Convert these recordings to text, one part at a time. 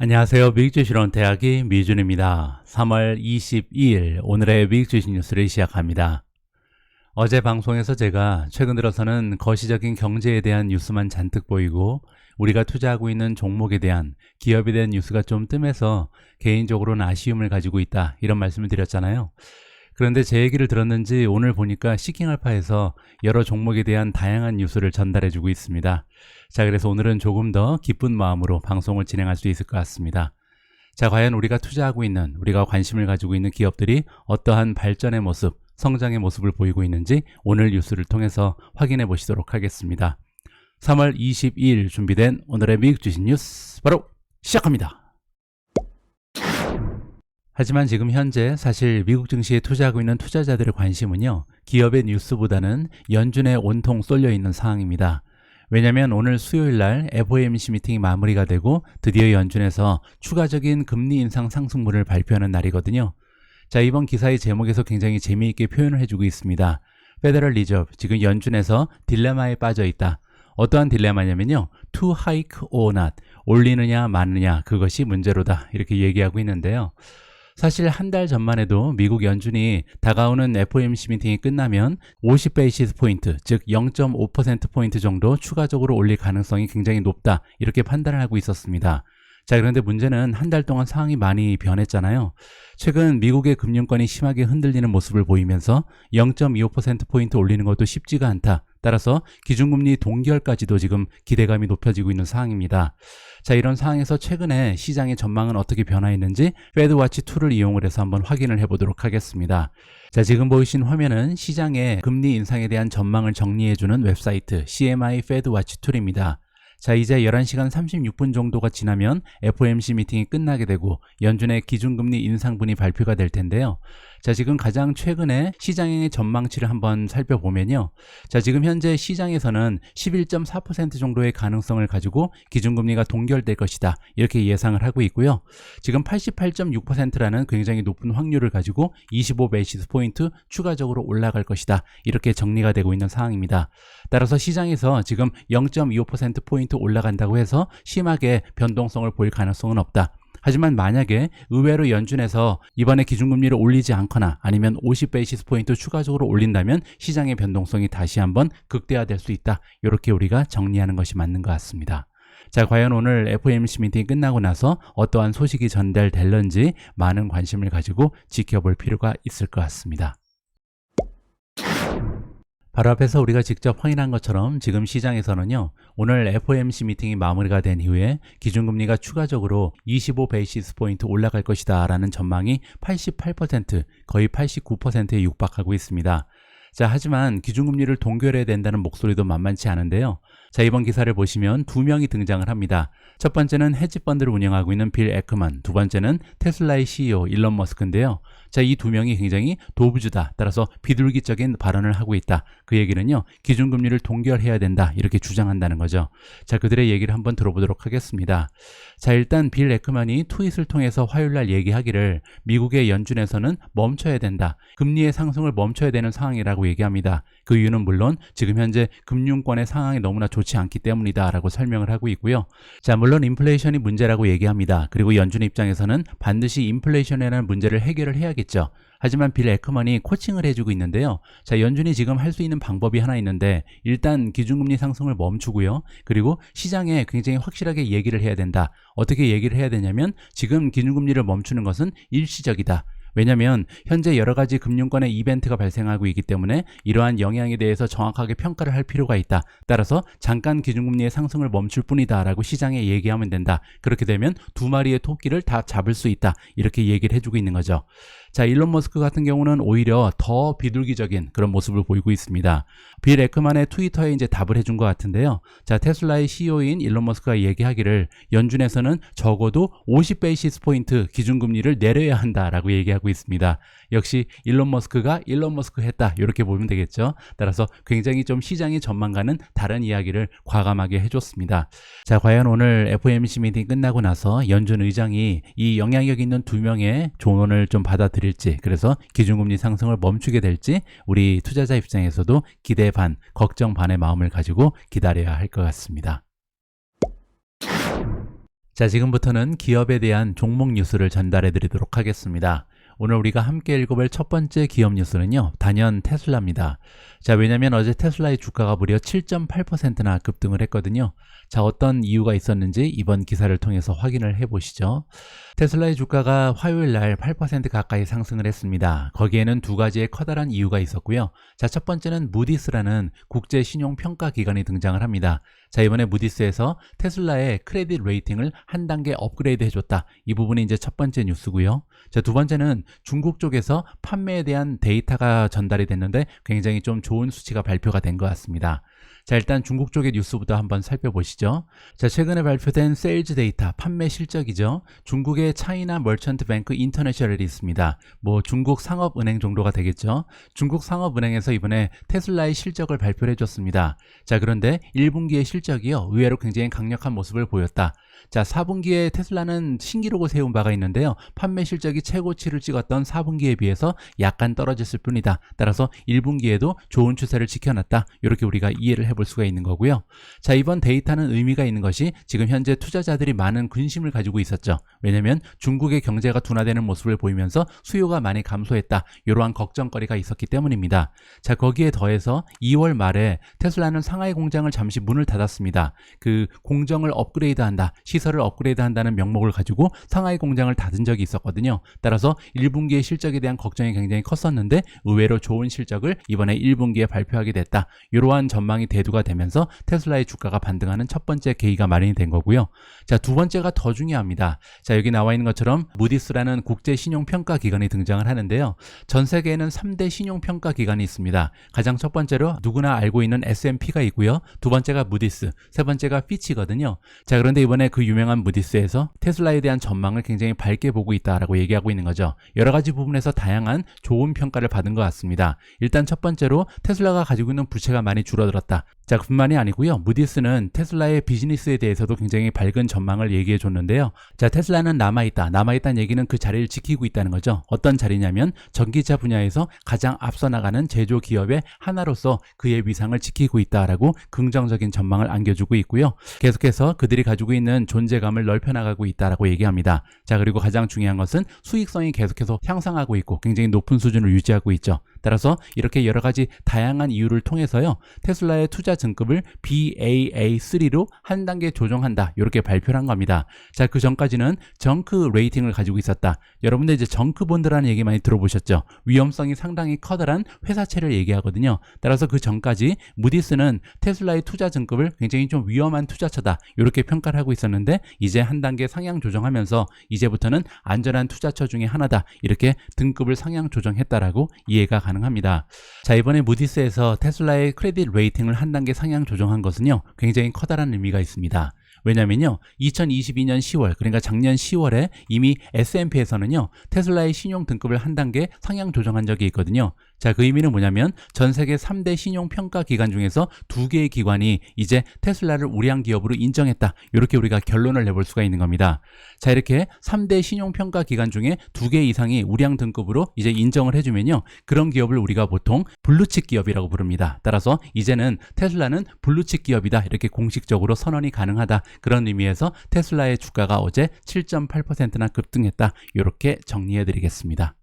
안녕하세요. 미국주식론 대학의 미준입니다. 3월 22일 오늘의 미국주식 뉴스를 시작합니다. 어제 방송에서 제가 최근 들어서는 거시적인 경제에 대한 뉴스만 잔뜩 보이고 우리가 투자하고 있는 종목에 대한 기업에 대한 뉴스가 좀 뜸해서 개인적으로는 아쉬움을 가지고 있다, 이런 말씀을 드렸잖아요. 그런데 제 얘기를 들었는지 오늘 보니까 시킹알파에서 여러 종목에 대한 다양한 뉴스를 전달해주고 있습니다. 자, 그래서 오늘은 조금 더 기쁜 마음으로 방송을 진행할 수 있을 것 같습니다. 자, 과연 우리가 투자하고 있는, 우리가 관심을 가지고 있는 기업들이 어떠한 발전의 모습, 성장의 모습을 보이고 있는지 오늘 뉴스를 통해서 확인해 보시도록 하겠습니다. 3월 22일 준비된 오늘의 미국 주식 뉴스 바로 시작합니다. 하지만 지금 현재 사실 미국 증시에 투자하고 있는 투자자들의 관심은요, 기업의 뉴스보다는 연준에 온통 쏠려 있는 상황입니다. 왜냐하면 오늘 수요일 날 FOMC 미팅이 마무리가 되고 드디어 연준에서 추가적인 금리 인상 상승분을 발표하는 날이거든요. 자, 이번 기사의 제목에서 굉장히 재미있게 표현을 해주고 있습니다. 페더럴 리저브, 지금 연준에서 딜레마에 빠져 있다. 어떠한 딜레마냐면요, to hike or not, 올리느냐 마느냐, 그것이 문제로다, 이렇게 얘기하고 있는데요. 사실 한 달 전만 해도 미국 연준이 다가오는 FOMC 미팅이 끝나면 50베이시스 포인트, 즉 0.5%포인트 정도 추가적으로 올릴 가능성이 굉장히 높다, 이렇게 판단을 하고 있었습니다. 자, 그런데 문제는 한 달 동안 상황이 많이 변했잖아요. 최근 미국의 금융권이 심하게 흔들리는 모습을 보이면서 0.25%포인트 올리는 것도 쉽지가 않다. 따라서 기준금리 동결까지도 지금 기대감이 높여지고 있는 상황입니다. 자, 이런 상황에서 최근에 시장의 전망은 어떻게 변화했는지 페드워치2를 이용을 해서 한번 확인을 해보도록 하겠습니다. 자, 지금 보이신 화면은 시장의 금리 인상에 대한 전망을 정리해주는 웹사이트 CMI 페드워치2입니다. 자, 이제 11시간 36분 정도가 지나면 FOMC 미팅이 끝나게 되고 연준의 기준금리 인상분이 발표가 될 텐데요. 자, 지금 가장 최근에 시장의 전망치를 한번 살펴보면요. 자, 지금 현재 시장에서는 11.4% 정도의 가능성을 가지고 기준금리가 동결될 것이다, 이렇게 예상을 하고 있고요. 지금 88.6%라는 굉장히 높은 확률을 가지고 25베이시스 포인트 추가적으로 올라갈 것이다, 이렇게 정리가 되고 있는 상황입니다. 따라서 시장에서 지금 0.25%포인트 올라간다고 해서 심하게 변동성을 보일 가능성은 없다. 하지만 만약에 의외로 연준에서 이번에 기준금리를 올리지 않거나 아니면 50베이시스 포인트 추가적으로 올린다면 시장의 변동성이 다시 한번 극대화될 수 있다, 이렇게 우리가 정리하는 것이 맞는 것 같습니다. 자, 과연 오늘 FOMC 미팅이 끝나고 나서 어떠한 소식이 전달될런지 많은 관심을 가지고 지켜볼 필요가 있을 것 같습니다. 바로 앞에서 우리가 직접 확인한 것처럼 지금 시장에서는요, 오늘 FOMC 미팅이 마무리가 된 이후에 기준금리가 추가적으로 25베이시스 포인트 올라갈 것이다 라는 전망이 88%, 거의 89%에 육박하고 있습니다. 자, 하지만 기준금리를 동결해야 된다는 목소리도 만만치 않은데요. 자, 이번 기사를 보시면 두 명이 등장을 합니다. 첫 번째는 헤지펀드를 운영하고 있는 빌 에크먼, 두 번째는 테슬라의 CEO 일론 머스크인데요. 자, 이 두 명이 굉장히 도부주다, 따라서 비둘기적인 발언을 하고 있다. 그 얘기는요, 기준금리를 동결해야 된다, 이렇게 주장한다는 거죠. 자, 그들의 얘기를 한번 들어보도록 하겠습니다. 자, 일단 빌 에크먼이 트윗을 통해서 화요일날 얘기하기를 미국의 연준에서는 멈춰야 된다, 금리의 상승을 멈춰야 되는 상황이라고 얘기합니다. 그 이유는 물론 지금 현재 금융권의 상황이 너무나 좋지 않기 때문이다 라고 설명을 하고 있고요. 자, 물론 인플레이션이 문제라고 얘기합니다. 그리고 연준 입장에서는 반드시 인플레이션이라는 문제를 해결을 해야겠죠. 하지만 빌 에크먼이 코칭을 해주고 있는데요. 자, 연준이 지금 할 수 있는 방법이 하나 있는데, 일단 기준금리 상승을 멈추고요. 그리고 시장에 굉장히 확실하게 얘기를 해야 된다. 어떻게 얘기를 해야 되냐면, 지금 기준금리를 멈추는 것은 일시적이다. 왜냐하면 현재 여러 가지 금융권의 이벤트가 발생하고 있기 때문에 이러한 영향에 대해서 정확하게 평가를 할 필요가 있다. 따라서 잠깐 기준금리의 상승을 멈출 뿐이다 라고 시장에 얘기하면 된다. 그렇게 되면 두 마리의 토끼를 다 잡을 수 있다, 이렇게 얘기를 해주고 있는 거죠. 자, 일론 머스크 같은 경우는 오히려 더 비둘기적인 그런 모습을 보이고 있습니다. 빌 에크먼의 트위터에 이제 답을 해준 것 같은데요. 자, 테슬라의 CEO인 일론 머스크가 얘기하기를 연준에서는 적어도 50베이시스 포인트 기준금리를 내려야 한다라고 얘기하고 있습니다. 역시 일론 머스크가 일론 머스크 했다, 이렇게 보면 되겠죠. 따라서 굉장히 좀 시장의 전망과는 다른 이야기를 과감하게 해줬습니다. 자, 과연 오늘 FOMC 미팅 끝나고 나서 연준 의장이 이 영향력 있는 두 명의 조언을 좀 받아들일지, 그래서 기준금리 상승을 멈추게 될지 우리 투자자 입장에서도 기대 반, 걱정 반의 마음을 가지고 기다려야 할 것 같습니다. 자, 지금부터는 기업에 대한 종목 뉴스를 전달해 드리도록 하겠습니다. 오늘 우리가 함께 읽어볼 첫 번째 기업 뉴스는요, 단연 테슬라입니다. 자, 왜냐면 어제 테슬라의 주가가 무려 7.8%나 급등을 했거든요. 자, 어떤 이유가 있었는지 이번 기사를 통해서 확인을 해보시죠. 테슬라의 주가가 화요일 날 8% 가까이 상승을 했습니다. 거기에는 두 가지의 커다란 이유가 있었고요. 자, 첫 번째는 무디스라는 국제 신용 평가 기관이 등장을 합니다. 자, 이번에 무디스에서 테슬라의 크레딧 레이팅을 한 단계 업그레이드 해줬다. 이 부분이 이제 첫 번째 뉴스고요. 자, 두 번째는 중국 쪽에서 판매에 대한 데이터가 전달이 됐는데 굉장히 좀 좋은 수치가 발표가 된 것 같습니다. 자, 일단 중국 쪽의 뉴스부터 한번 살펴보시죠. 자, 최근에 발표된 세일즈 데이터, 판매 실적이죠. 중국의 차이나 머천트 뱅크 인터내셔널이 있습니다. 뭐 중국 상업은행 정도가 되겠죠. 중국 상업은행에서 이번에 테슬라의 실적을 발표를 해줬습니다. 자, 그런데 1분기의 실적이요, 의외로 굉장히 강력한 모습을 보였다. 자, 4분기에 테슬라는 신기록을 세운 바가 있는데요. 판매 실적이 최고치를 찍었던 4분기에 비해서 약간 떨어졌을 뿐이다. 따라서 1분기에도 좋은 추세를 지켜놨다. 이렇게 우리가 이해를 해볼 수가 있는 거고요. 자, 이번 데이터는 의미가 있는 것이 지금 현재 투자자들이 많은 근심을 가지고 있었죠. 왜냐면 중국의 경제가 둔화되는 모습을 보이면서 수요가 많이 감소했다. 이러한 걱정거리가 있었기 때문입니다. 자, 거기에 더해서 2월 말에 테슬라는 상하이 공장을 잠시 문을 닫았습니다. 그 공정을 업그레이드한다, 시설을 업그레이드한다는 명목을 가지고 상하이 공장을 닫은 적이 있었거든요. 따라서 1분기의 실적에 대한 걱정이 굉장히 컸었는데 의외로 좋은 실적을 이번에 1분기에 발표하게 됐다. 이러한 전망이 대두가 되면서 테슬라의 주가가 반등하는 첫 번째 계기가 마련이 된 거고요. 자, 두 번째가 더 중요합니다. 자, 여기 나와 있는 것처럼 무디스라는 국제 신용평가 기관이 등장을 하는데요. 전 세계에는 3대 신용평가 기관이 있습니다. 가장 첫 번째로 누구나 알고 있는 S&P가 있고요. 두 번째가 무디스, 세 번째가 피치거든요. 자, 그런데 이번에 그 유명한 무디스에서 테슬라에 대한 전망을 굉장히 밝게 보고 있다라고 얘기하고 있는 거죠. 여러 가지 부분에서 다양한 좋은 평가를 받은 것 같습니다. 일단 첫 번째로 테슬라가 가지고 있는 부채가 많이 줄어들었다. 자, 그뿐만이 아니고요. 무디스는 테슬라의 비즈니스에 대해서도 굉장히 밝은 전망을 얘기해 줬는데요. 자, 테슬라는 남아있다는 얘기는 그 자리를 지키고 있다는 거죠. 어떤 자리냐면 전기차 분야에서 가장 앞서 나가는 제조 기업의 하나로서 그의 위상을 지키고 있다라고 긍정적인 전망을 안겨주고 있고요. 계속해서 그들이 가지고 있는 존재감을 넓혀나가고 있다라고 얘기합니다. 자, 그리고 가장 중요한 것은 수익성이 계속해서 향상하고 있고 굉장히 높은 수준을 유지하고 있죠. 따라서 이렇게 여러 가지 다양한 이유를 통해서요, 테슬라의 투자 등급을 Baa3로 한 단계 조정한다. 이렇게 발표를 한 겁니다. 자, 그 전까지는 정크 레이팅을 가지고 있었다. 여러분들 이제 정크 본드라는 얘기 많이 들어보셨죠? 위험성이 상당히 커다란 회사채를 얘기하거든요. 따라서 그 전까지 무디스는 테슬라의 투자 등급을 굉장히 좀 위험한 투자처다. 이렇게 평가를 하고 있었는데 이제 한 단계 상향 조정하면서 이제부터는 안전한 투자처 중에 하나다. 이렇게 등급을 상향 조정했다라고 이해가 가능합니다. 자, 이번에 무디스에서 테슬라의 크레딧 레이팅을 한 단계 상향 조정한 것은요, 굉장히 커다란 의미가 있습니다. 왜냐면요, 2022년 10월, 그러니까 작년 10월에 이미 S&P에서는요, 테슬라의 신용 등급을 한 단계 상향 조정한 적이 있거든요. 자, 그 의미는 뭐냐면 전 세계 3대 신용평가 기관 중에서 2개의 기관이 이제 테슬라를 우량 기업으로 인정했다. 이렇게 우리가 결론을 내볼 수가 있는 겁니다. 자, 이렇게 3대 신용평가 기관 중에 2개 이상이 우량 등급으로 이제 인정을 해주면요, 그런 기업을 우리가 보통 블루칩 기업이라고 부릅니다. 따라서 이제는 테슬라는 블루칩 기업이다. 이렇게 공식적으로 선언이 가능하다. 그런 의미에서 테슬라의 주가가 어제 7.8%나 급등했다. 이렇게 정리해 드리겠습니다.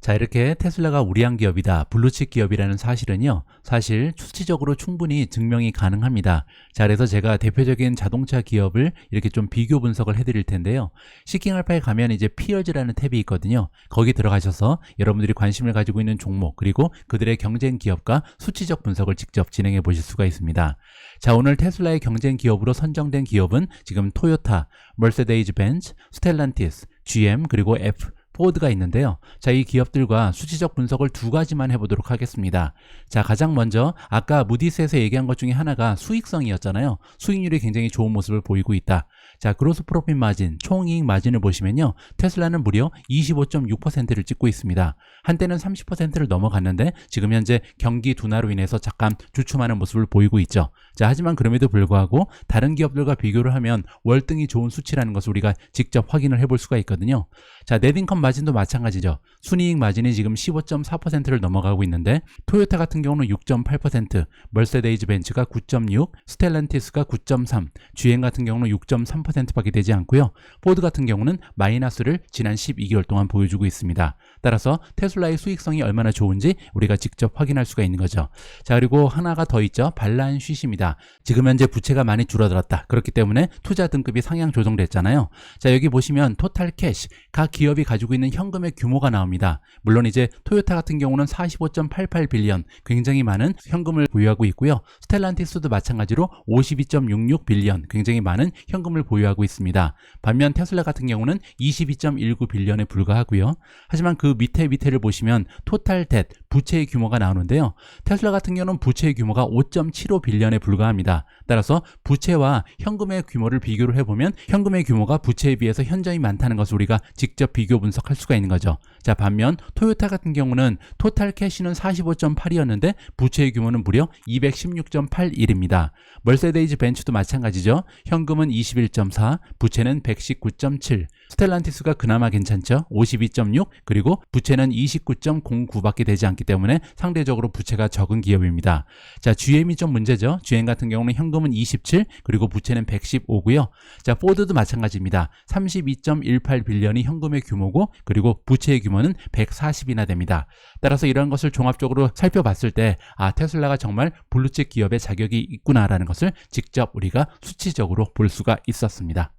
자, 이렇게 테슬라가 우량 기업이다, 블루칩 기업이라는 사실은요, 사실 수치적으로 충분히 증명이 가능합니다. 자, 그래서 제가 대표적인 자동차 기업을 이렇게 좀 비교 분석을 해드릴 텐데요. 시킹알파에 가면 이제 피어즈라는 탭이 있거든요. 거기 들어가셔서 여러분들이 관심을 가지고 있는 종목, 그리고 그들의 경쟁 기업과 수치적 분석을 직접 진행해 보실 수가 있습니다. 자, 오늘 테슬라의 경쟁 기업으로 선정된 기업은 지금 토요타, 머세데이즈 벤츠, 스텔란티스, GM, 그리고 포드가 있는데요. 자, 이 기업들과 수치적 분석을 두 가지만 해보도록 하겠습니다. 자, 가장 먼저 아까 무디스에서 얘기한 것 중에 하나가 수익성이었잖아요. 수익률이 굉장히 좋은 모습을 보이고 있다. 자, 그로스 프로핏 마진, 총이익 마진을 보시면요. 테슬라는 무려 25.6%를 찍고 있습니다. 한때는 30%를 넘어갔는데 지금 현재 경기 둔화로 인해서 잠깐 주춤하는 모습을 보이고 있죠. 자, 하지만 그럼에도 불구하고 다른 기업들과 비교를 하면 월등히 좋은 수치라는 것을 우리가 직접 확인을 해볼 수가 있거든요. 자, 넷인컴 마진도 마찬가지죠. 순이익 마진이 지금 15.4%를 넘어가고 있는데 토요타 같은 경우는 6.8%, 멀세데이즈 벤츠가 9.6, 스텔란티스가 9.3, GM 같은 경우는 6.3%밖에 되지 않고요. 포드 같은 경우는 마이너스를 지난 12개월 동안 보여주고 있습니다. 따라서 테슬라의 수익성이 얼마나 좋은지 우리가 직접 확인할 수가 있는 거죠. 자, 그리고 하나가 더 있죠. 발란스 쉿입니다. 지금 현재 부채가 많이 줄어들었다. 그렇기 때문에 투자 등급이 상향 조정됐잖아요. 자, 여기 보시면 토탈 캐시, 각 기업이 가지고 있는 현금의 규모가 나옵니다. 물론 이제 토요타 같은 경우는 45.88 빌리언, 굉장히 많은 현금을 보유하고 있고요. 스텔란티스도 마찬가지로 52.66 빌리언, 굉장히 많은 현금을 보유하고 있습니다. 반면 테슬라 같은 경우는 22.19 빌리언에 불과하고요. 하지만 그 밑에를 보시면 토탈 뎃, 부채의 규모가 나오는데요. 테슬라 같은 경우는 부채의 규모가 5.75 빌리언에 불과합니다. 따라서 부채와 현금의 규모를 비교를 해보면 현금의 규모가 부채에 비해서 현저히 많다는 것을 우리가 직접 비교 분석할 수가 있는 거죠. 자, 반면 토요타 같은 경우는 토탈 캐시는 45.8이었는데 부채의 규모는 무려 216.81입니다. 멀세데이즈 벤츠도 마찬가지죠. 현금은 21.4, 부채는 119.7. 스텔란티스가 그나마 괜찮죠. 52.6, 그리고 부채는 29.09밖에 되지 않기 때문에 상대적으로 부채가 적은 기업입니다. 자, GM이 좀 문제죠. GM 같은 경우는 현금은 27, 그리고 부채는 115고요. 자, 포드도 마찬가지입니다. 32.18 빌리언이 현금의 규모고, 그리고 부채의 규모는 140이나 됩니다. 따라서 이런 것을 종합적으로 살펴봤을 때 테슬라가 정말 블루칩 기업의 자격이 있구나라는 것을 직접 우리가 수치적으로 볼 수가 있었습니다.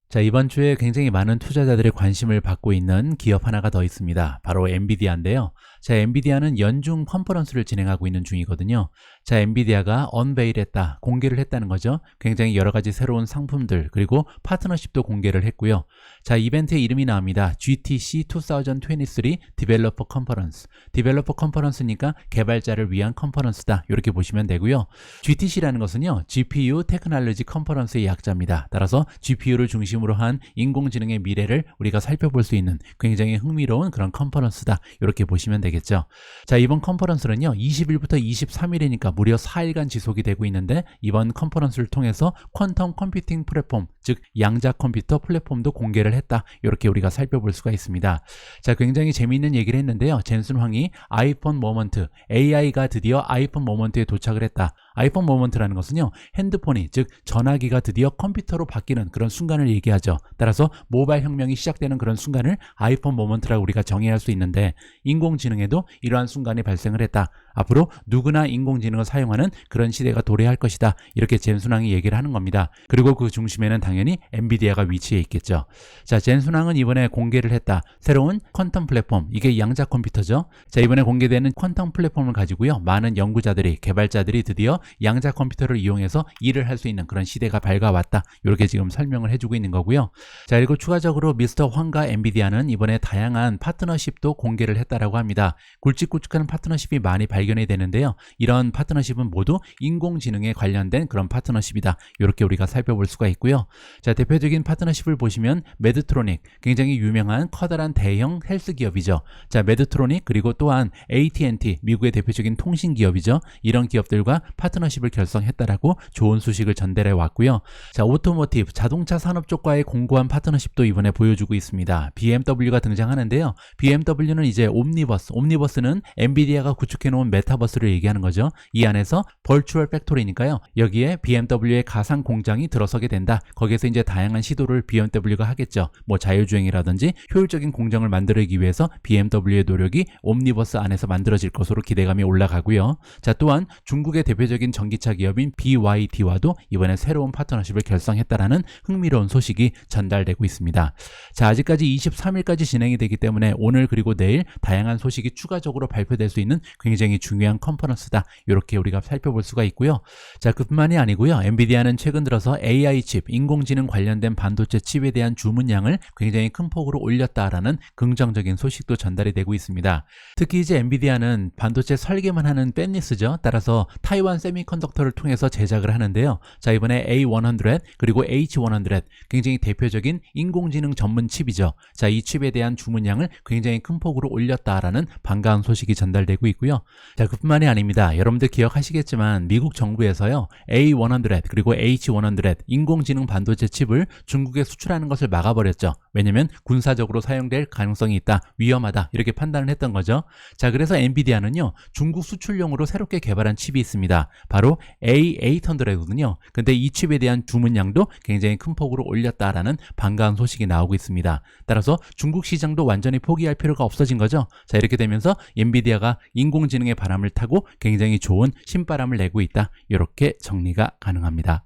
자, 이번 주에 굉장히 많은 투자자들의 관심을 받고 있는 기업 하나가 더 있습니다. 바로 엔비디아인데요. 자, 엔비디아는 연중 컨퍼런스를 진행하고 있는 중이거든요. 자, 엔비디아가 언베일했다, 공개를 했다는 거죠. 굉장히 여러 가지 새로운 상품들, 그리고 파트너십도 공개를 했고요. 자, 이벤트의 이름이 나옵니다. GTC 2023 디벨로퍼 컨퍼런스. 디벨로퍼 컨퍼런스니까 개발자를 위한 컨퍼런스다. 이렇게 보시면 되고요. GTC라는 것은요, GPU 테크놀로지 컨퍼런스의 약자입니다. 따라서 GPU를 중심으로 한 인공지능의 미래를 우리가 살펴볼 수 있는 굉장히 흥미로운 그런 컨퍼런스다. 이렇게 보시면 되겠죠. 자, 이번 컨퍼런스는요, 20일부터 23일이니까 무려 4일간 지속이 되고 있는데 이번 컨퍼런스를 통해서 퀀텀 컴퓨팅 플랫폼, 즉 양자 컴퓨터 플랫폼도 공개를 했다. 이렇게 우리가 살펴볼 수가 있습니다. 자, 굉장히 재미있는 얘기를 했는데요. 젠슨 황이 아이폰 모먼트, AI가 드디어 아이폰 모먼트에 도착을 했다. 아이폰 모먼트라는 것은요, 핸드폰이, 즉 전화기가 드디어 컴퓨터로 바뀌는 그런 순간을 얘기하죠. 따라서 모바일 혁명이 시작되는 그런 순간을 아이폰 모먼트라고 우리가 정의할 수 있는데, 인공지능에도 이러한 순간이 발생을 했다. 앞으로 누구나 인공지능을 사용하는 그런 시대가 도래할 것이다. 이렇게 젠순왕이 얘기를 하는 겁니다. 그리고 그 중심에는 당연히 엔비디아가 위치해 있겠죠. 자, 젠순왕은 이번에 공개를 했다. 새로운 퀀텀 플랫폼, 이게 양자 컴퓨터죠. 자, 이번에 공개되는 퀀텀 플랫폼을 가지고요, 많은 연구자들이, 개발자들이 드디어 양자 컴퓨터를 이용해서 일을 할 수 있는 그런 시대가 밝아왔다. 이렇게 지금 설명을 해주고 있는 거고요. 자, 그리고 추가적으로 미스터 황과 엔비디아는 이번에 다양한 파트너십도 공개를 했다라고 합니다. 굵직굵직한 파트너십이 많이 발견이 되는데요. 이런 파트너십은 모두 인공지능에 관련된 그런 파트너십이다. 이렇게 우리가 살펴볼 수가 있고요. 자, 대표적인 파트너십을 보시면 메드트로닉, 굉장히 유명한 커다란 대형 헬스 기업이죠. 자, 메드트로닉, 그리고 또한 AT&T, 미국의 대표적인 통신 기업이죠. 이런 기업들과 파트너십을 결성했다라고 좋은 소식을 전달해 왔고요. 자, 오토모티브, 자동차 산업 쪽과의 공고한 파트너십도 이번에 보여주고 있습니다. BMW가 등장하는데요. BMW는 이제 옴니버스는 엔비디아가 구축해 놓은 메타버스를 얘기하는 거죠. 이 안에서 벌추얼 팩토리니까요. 여기에 BMW의 가상 공장이 들어서게 된다. 거기에서 이제 다양한 시도를 BMW가 하겠죠. 뭐 자율주행이라든지 효율적인 공정을 만들기 위해서 BMW의 노력이 옴니버스 안에서 만들어질 것으로 기대감이 올라가고요. 자, 또한 중국의 대표적인 전기차 기업인 BYD와도 이번에 새로운 파트너십을 결성했다라는 흥미로운 소식이 전달되고 있습니다. 자, 아직까지 23일까지 진행이 되기 때문에 오늘 그리고 내일 다양한 소식이 추가적으로 발표될 수 있는 굉장히 중요한 컨퍼런스다. 이렇게 우리가 살펴볼 수가 있고요. 자, 그뿐만이 아니고요. 엔비디아는 최근 들어서 AI 칩, 인공지능 관련된 반도체 칩에 대한 주문량을 굉장히 큰 폭으로 올렸다라는 긍정적인 소식도 전달이 되고 있습니다. 특히 이제 엔비디아는 반도체 설계만 하는 팹리스죠. 따라서 타이완 세미컨덕터를 통해서 제작을 하는데요. 자, 이번에 A100 그리고 H100 굉장히 대표적인 인공지능 전문 칩이죠. 자, 이 칩에 대한 주문량을 굉장히 큰 폭으로 올렸다라는 반가운 소식이 전달되고 있고요. 자, 그뿐만이 아닙니다. 여러분들 기억하시겠지만 미국 정부에서요, A100 그리고 H100 인공지능 반도체 칩을 중국에 수출하는 것을 막아버렸죠. 왜냐면 군사적으로 사용될 가능성이 있다, 위험하다, 이렇게 판단을 했던 거죠. 자, 그래서 엔비디아는요, 중국 수출용으로 새롭게 개발한 칩이 있습니다. 바로 A800이거든요. 근데 이 칩에 대한 주문량도 굉장히 큰 폭으로 올렸다라는 반가운 소식이 나오고 있습니다. 따라서 중국 시장도 완전히 포기할 필요가 없어진 거죠. 자, 이렇게 되면서 엔비디아가 인공지능의 바람을 타고 굉장히 좋은 신바람을 내고 있다, 이렇게 정리가 가능합니다.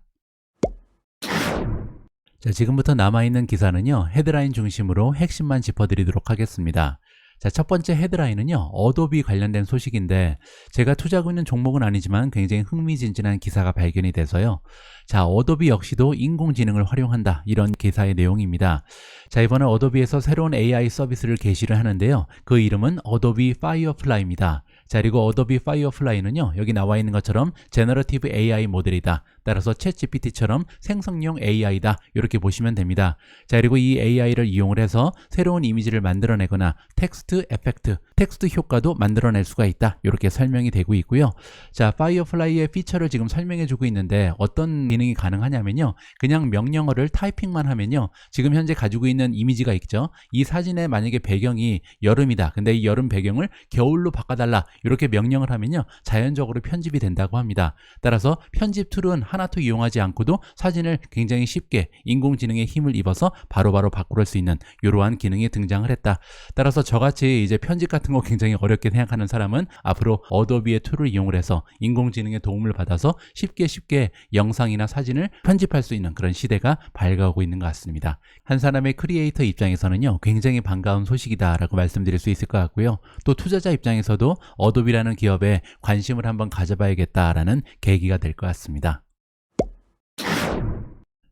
자, 지금부터 남아있는 기사는요, 헤드라인 중심으로 핵심만 짚어드리도록 하겠습니다. 자, 첫 번째 헤드라인은요, 어도비 관련된 소식인데 제가 투자하고 있는 종목은 아니지만 굉장히 흥미진진한 기사가 발견이 돼서요. 자, 어도비 역시도 인공지능을 활용한다, 이런 기사의 내용입니다. 자, 이번에 어도비에서 새로운 AI 서비스를 개시를 하는데요. 그 이름은 어도비 파이어플라이입니다. 자, 그리고 어도비 파이어플라이는요, 여기 나와 있는 것처럼 제너러티브 AI 모델이다. 따라서 챗GPT처럼 생성용 AI다, 이렇게 보시면 됩니다. 자, 그리고 이 AI를 이용을 해서 새로운 이미지를 만들어내거나 텍스트 에펙트, 텍스트 효과도 만들어낼 수가 있다, 이렇게 설명이 되고 있고요. 자, 파이어플라이의 피처를 지금 설명해주고 있는데 어떤 기능이 가능하냐면요, 그냥 명령어를 타이핑만 하면요, 지금 현재 가지고 있는 이미지가 있죠. 이 사진에 만약에 배경이 여름이다, 근데 이 여름 배경을 겨울로 바꿔달라, 이렇게 명령을 하면요, 자연적으로 편집이 된다고 합니다. 따라서 편집 툴은 하나도 이용하지 않고도 사진을 굉장히 쉽게 인공지능의 힘을 입어서 바로바로 바꿀 수 있는 이러한 기능이 등장을 했다. 따라서 저같이 이제 편집 같은 거 굉장히 어렵게 생각하는 사람은 앞으로 어도비의 툴을 이용을 해서 인공지능의 도움을 받아서 쉽게 영상이나 사진을 편집할 수 있는 그런 시대가 밝아오고 있는 것 같습니다. 한 사람의 크리에이터 입장에서는요, 굉장히 반가운 소식이다 라고 말씀드릴 수 있을 것 같고요. 또 투자자 입장에서도 어도비라는 기업에 관심을 한번 가져봐야겠다라는 계기가 될 것 같습니다.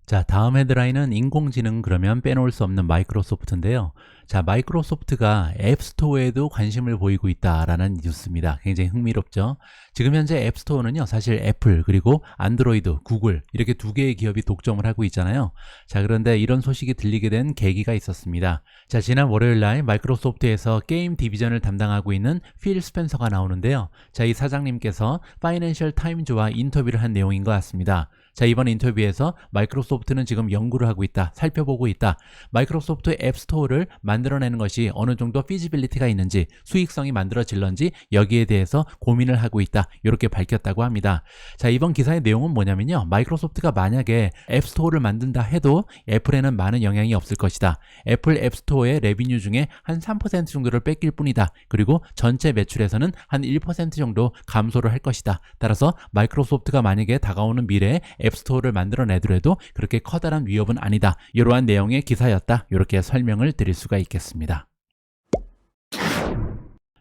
자, 다음 헤드라인은 인공지능 그러면 빼놓을 수 없는 마이크로소프트인데요. 자, 마이크로소프트가 앱스토어에도 관심을 보이고 있다라는 뉴스입니다. 굉장히 흥미롭죠? 지금 현재 앱스토어는요, 사실 애플 그리고 안드로이드, 구글 이렇게 두 개의 기업이 독점을 하고 있잖아요. 자, 그런데 이런 소식이 들리게 된 계기가 있었습니다. 자, 지난 월요일 날 마이크로소프트에서 게임 디비전을 담당하고 있는 필 스펜서가 나오는데요. 자, 이 사장님께서 파이낸셜 타임즈와 인터뷰를 한 내용인 것 같습니다. 자, 이번 인터뷰에서 마이크로소프트는 지금 연구를 하고 있다, 살펴보고 있다, 마이크로소프트 앱스토어를 만들어내는 것이 어느 정도 피지빌리티가 있는지, 수익성이 만들어질런지 여기에 대해서 고민을 하고 있다, 이렇게 밝혔다고 합니다. 자, 이번 기사의 내용은 뭐냐면요, 마이크로소프트가 만약에 앱스토어를 만든다 해도 애플에는 많은 영향이 없을 것이다. 애플 앱스토어의 레비뉴 중에 한 3% 정도를 뺏길 뿐이다. 그리고 전체 매출에서는 한 1% 정도 감소를 할 것이다. 따라서 마이크로소프트가 만약에 다가오는 미래에 앱스토어를 만들어내더라도 그렇게 커다란 위협은 아니다, 이러한 내용의 기사였다, 이렇게 설명을 드릴 수가 있겠습니다.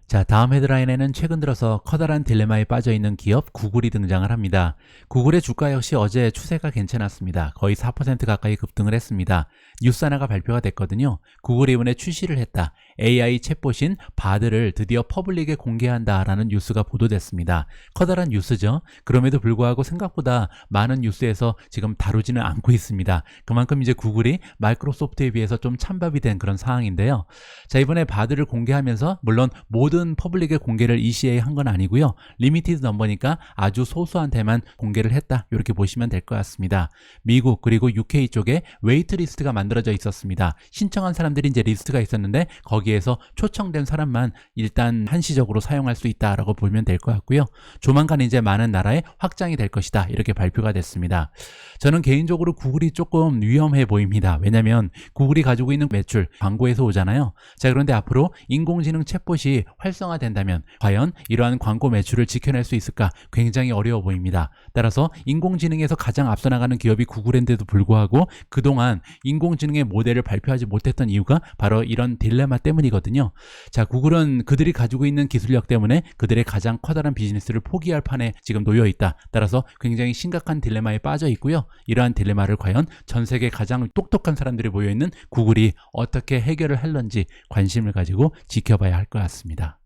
자, 다음 헤드라인에는 최근 들어서 커다란 딜레마에 빠져있는 기업 구글이 등장을 합니다. 구글의 주가 역시 어제 추세가 괜찮았습니다. 거의 4% 가까이 급등을 했습니다. 뉴스 하나가 발표가 됐거든요. 구글이 이번에 출시를 했다, AI 챗봇인 바드를 드디어 퍼블릭에 공개한다라는 뉴스가 보도됐습니다. 커다란 뉴스죠. 그럼에도 불구하고 생각보다 많은 뉴스에서 지금 다루지는 않고 있습니다. 그만큼 이제 구글이 마이크로소프트에 비해서 좀 찬밥이 된 그런 상황인데요. 자, 이번에 바드를 공개하면서 물론 모든 퍼블릭의 공개를 ECA 한 건 아니고요, 리미티드 넘버니까 아주 소수한테만 공개를 했다, 이렇게 보시면 될 것 같습니다. 미국 그리고 UK 쪽에 웨이트 리스트가 만들어져 있었습니다. 신청한 사람들이 이제 리스트가 있었는데 거기에서 초청된 사람만 일단 한시적으로 사용할 수 있다라고 보면 될 것 같고요. 조만간 이제 많은 나라에 확장이 될 것이다, 이렇게 발표가 됐습니다. 저는 개인적으로 구글이 조금 위험해 보입니다. 왜냐하면 구글이 가지고 있는 매출 광고에서 오잖아요. 자, 그런데 앞으로 인공지능 챗봇이 활성화된다면 과연 이러한 광고 매출을 지켜낼 수 있을까, 굉장히 어려워 보입니다. 따라서 인공지능에서 가장 앞서 나가는 기업이 구글인데도 불구하고 그동안 인공지능의 모델을 발표하지 못했던 이유가 바로 이런 딜레마 때문이거든요. 자, 구글은 그들이 가지고 있는 기술력 때문에 그들의 가장 커다란 비즈니스를 포기할 판에 지금 놓여 있다. 따라서 굉장히 심각한 딜레마에 빠져 있고요. 이러한 딜레마를 과연 전 세계 가장 똑똑한 사람들이 모여있는 구글이 어떻게 해결을 할런지 관심을 가지고 지켜봐야 할 것 같습니다.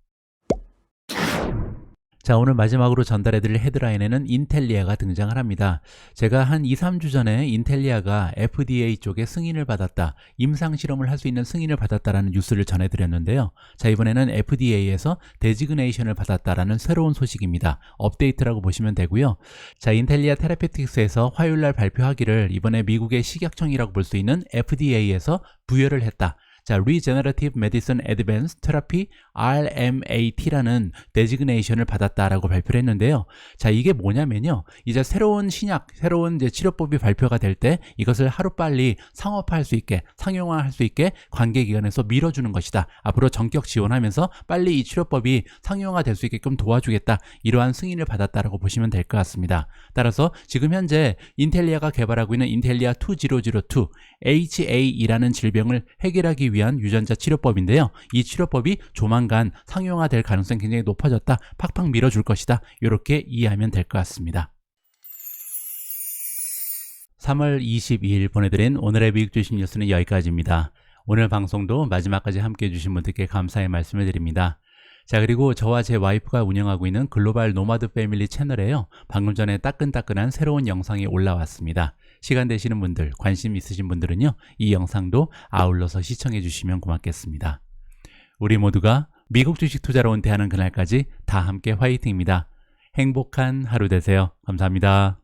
자, 오늘 마지막으로 전달해드릴 헤드라인에는 인텔리아가 등장을 합니다. 제가 한 2, 3주 전에 인텔리아가 FDA 쪽에 승인을 받았다, 임상실험을 할 수 있는 승인을 받았다라는 뉴스를 전해드렸는데요. 자, 이번에는 FDA에서 데지그네이션을 받았다라는 새로운 소식입니다. 업데이트라고 보시면 되고요. 자, 인텔리아 테라피틱스에서 화요일날 발표하기를 이번에 미국의 식약청이라고 볼 수 있는 FDA에서 부여를 했다. 자, Regenerative Medicine Advanced Therapy RMAT라는 데지그네이션을 받았다라고 발표를 했는데요. 자, 이게 뭐냐면요, 이제 새로운 신약, 새로운 이제 치료법이 발표가 될 때 이것을 하루빨리 상업화할 수 있게, 상용화할 수 있게 관계기관에서 밀어주는 것이다. 앞으로 전격 지원하면서 빨리 이 치료법이 상용화될 수 있게끔 도와주겠다. 이러한 승인을 받았다라고 보시면 될 것 같습니다. 따라서 지금 현재 인텔리아가 개발하고 있는 인텔리아 2002 HA이라는 질병을 해결하기 위한 유전자 치료법인데요. 이 치료법이 조만간 상용화될 가능성이 굉장히 높아졌다. 팍팍 밀어줄 것이다. 이렇게 이해하면 될 것 같습니다. 3월 22일 보내드린 오늘의 미국 주식 뉴스는 여기까지입니다. 오늘 방송도 마지막까지 함께해 주신 분들께 감사의 말씀을 드립니다. 자, 그리고 저와 제 와이프가 운영하고 있는 글로벌 노마드 패밀리 채널에요, 방금 전에 따끈따끈한 새로운 영상이 올라왔습니다. 시간 되시는 분들, 관심 있으신 분들은요, 이 영상도 아울러서 시청해 주시면 고맙겠습니다. 우리 모두가 미국 주식 투자로 은퇴하는 그날까지 다 함께 화이팅입니다. 행복한 하루 되세요. 감사합니다.